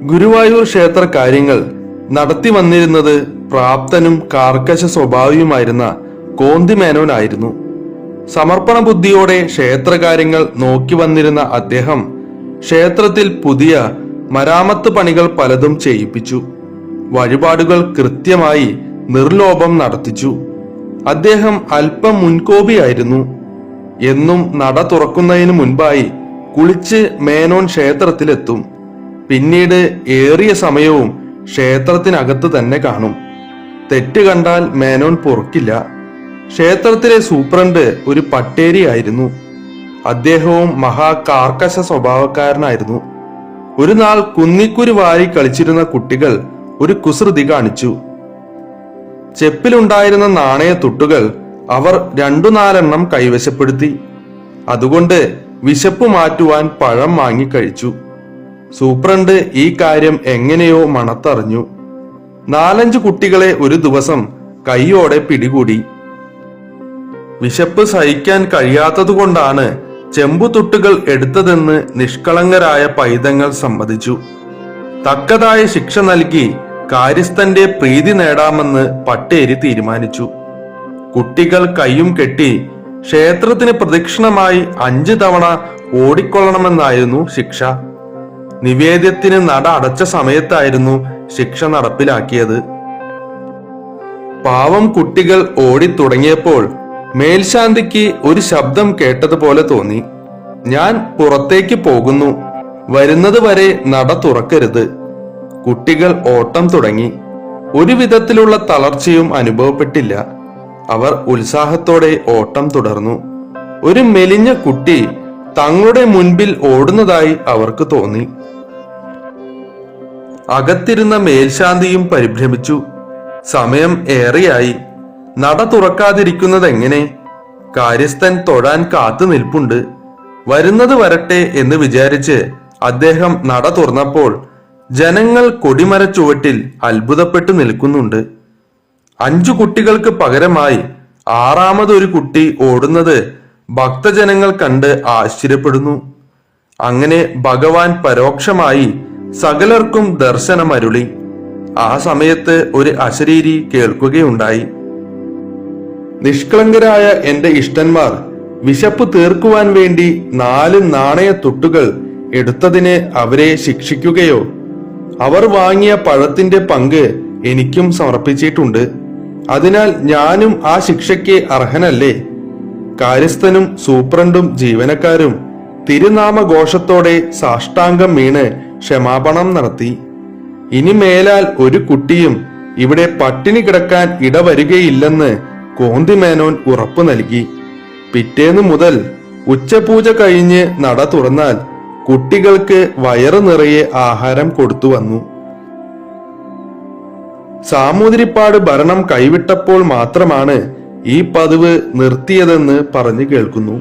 ഗുരുവായൂർ ക്ഷേത്ര കാര്യങ്ങൾ നടത്തി വന്നിരുന്നത് പ്രാപ്തനും കാർക്കശ സ്വഭാവിയുമായിരുന്ന കോന്തിമേനോനായിരുന്നു. സമർപ്പണ ബുദ്ധിയോടെ ക്ഷേത്രകാര്യങ്ങൾ നോക്കി വന്നിരുന്ന അദ്ദേഹം ക്ഷേത്രത്തിൽ പുതിയ മരാമത്ത് പണികൾ പലതും ചെയ്യിപ്പിച്ചു. വഴിപാടുകൾ കൃത്യമായി നിർലോഭം നടത്തിച്ചു. അദ്ദേഹം അല്പം മുൻകോപിയായിരുന്നു. എന്നും നട തുറക്കുന്നതിന് മുൻപായി കുളിച്ച് മേനോൻ ക്ഷേത്രത്തിലെത്തും. പിന്നീട് ഏറിയ സമയവും ക്ഷേത്രത്തിനകത്ത് തന്നെ കാണും. തെറ്റ് കണ്ടാൽ മേനോൻ പൊറുക്കില്ല. ക്ഷേത്രത്തിലെ സൂപ്രണ്ട് ഒരു പട്ടേരിയായിരുന്നു. അദ്ദേഹവും മഹാകാർക്കശ സ്വഭാവക്കാരനായിരുന്നു. ഒരു നാൾ കുന്നിക്കുരു വാരി കളിച്ചിരുന്ന കുട്ടികൾ ഒരു കുസൃതി കാണിച്ചു. ചെപ്പിലുണ്ടായിരുന്ന നാണയത്തുട്ടുകൾ അവർ 2-4 കൈവശപ്പെടുത്തി. അതുകൊണ്ട് വിശപ്പ് മാറ്റുവാൻ പഴം വാങ്ങി കഴിച്ചു. സൂപ്രണ്ട് ഈ കാര്യം എങ്ങനെയോ മണത്തറിഞ്ഞു. 4-5 കുട്ടികളെ ഒരു ദിവസം കൈയോടെ പിടികൂടി. വിശപ്പ് സഹിക്കാൻ കഴിയാത്തതുകൊണ്ടാണ് ചെമ്പുതുട്ടുകൾ എടുത്തതെന്ന് നിഷ്കളങ്കരായ പൈതങ്ങൾ സമ്മതിച്ചു. തക്കതായ ശിക്ഷ നൽകി കാര്യസ്ഥന്റെ പ്രീതി നേടാമെന്ന് പട്ടേരി തീരുമാനിച്ചു. കുട്ടികൾ കൈയും കെട്ടി ക്ഷേത്രത്തിന് പ്രദക്ഷിണമായി 5 തവണ ഓടിക്കൊള്ളണമെന്നായിരുന്നു ശിക്ഷ. നിവേദ്യത്തിന് നട അടച്ച സമയത്തായിരുന്നു ശിക്ഷ നടപ്പിലാക്കിയത്. പാവം കുട്ടികൾ ഓടിത്തുടങ്ങിയപ്പോൾ മേൽശാന്തിക്ക് ഒരു ശബ്ദം കേട്ടതുപോലെ തോന്നി. ഞാൻ പുറത്തേക്ക് പോകുന്നു, വരുന്നത് വരെ നട തുറക്കരുത്. കുട്ടികൾ ഓട്ടം തുടങ്ങി. ഒരു വിധത്തിലുള്ള തളർച്ചയും അനുഭവപ്പെട്ടില്ല. അവർ ഉത്സാഹത്തോടെ ഓട്ടം തുടർന്നു. ഒരു മെലിഞ്ഞ കുട്ടി തങ്ങളുടെ മുൻപിൽ ഓടുന്നതായി അവർക്ക് തോന്നി. അകത്തിരുന്ന മേൽശാന്തിയും പരിഭ്രമിച്ചു. സമയം ഏറെയായി. നട തുറക്കാതിരിക്കുന്നതെങ്ങനെ? കാര്യസ്ഥൻ തൊഴാൻ കാത്തു നിൽപ്പുണ്ട്. വരുന്നത് വരട്ടെ എന്ന് വിചാരിച്ച് അദ്ദേഹം നട തുറന്നപ്പോൾ ജനങ്ങൾ കൊടിമര ചുവട്ടിൽ അത്ഭുതപ്പെട്ടു നിൽക്കുന്നുണ്ട്. 5 കുട്ടികൾക്ക് പകരമായി 6ാമതൊരു കുട്ടി ഓടുന്നത് ഭക്തജനങ്ങൾ കണ്ട് ആശ്ചര്യപ്പെടുന്നു. അങ്ങനെ ഭഗവാൻ പരോക്ഷമായി സകലർക്കും ദർശനമരുളി. ആ സമയത്ത് ഒരു അശരീരി കേൾക്കുകയുണ്ടായി. നിഷ്കളങ്കരായ എന്റെ ഇഷ്ടന്മാർ വിശപ്പ് തീർക്കുവാൻ വേണ്ടി 4 നാണയത്തുട്ടുകൾ എടുത്തതിന് അവരെ ശിക്ഷിക്കുകയോ? അവർ വാങ്ങിയ പഴത്തിന്റെ പങ്ക് എനിക്കും സമർപ്പിച്ചിട്ടുണ്ട്. അതിനാൽ ഞാനും ആ ശിക്ഷയ്ക്ക് അർഹനല്ലേ? കാര്യസ്ഥനും സൂപ്രണ്ടും ജീവനക്കാരും തിരുനാമഘോഷത്തോടെ സാഷ്ടാംഗം വീണ് ക്ഷമാപണം നടത്തി. ഇനി മേലാൽ ഒരു കുട്ടിയും ഇവിടെ പട്ടിണി കിടക്കാൻ ഇടവരികയില്ലെന്ന് കോന്തിമേനോൻ ഉറപ്പു നൽകി. പിറ്റേന്നു മുതൽ ഉച്ചപൂജ കഴിഞ്ഞ് നട തുറന്നാൽ കുട്ടികൾക്ക് വയറു നിറയെ ആഹാരം കൊടുത്തു വന്നു. സാമൂതിരിപ്പാട് ഭരണം കൈവിട്ടപ്പോൾ മാത്രമാണ് ഈ പതിവ് നിർത്തിയതെന്ന് പറഞ്ഞു കേൾക്കുന്നു.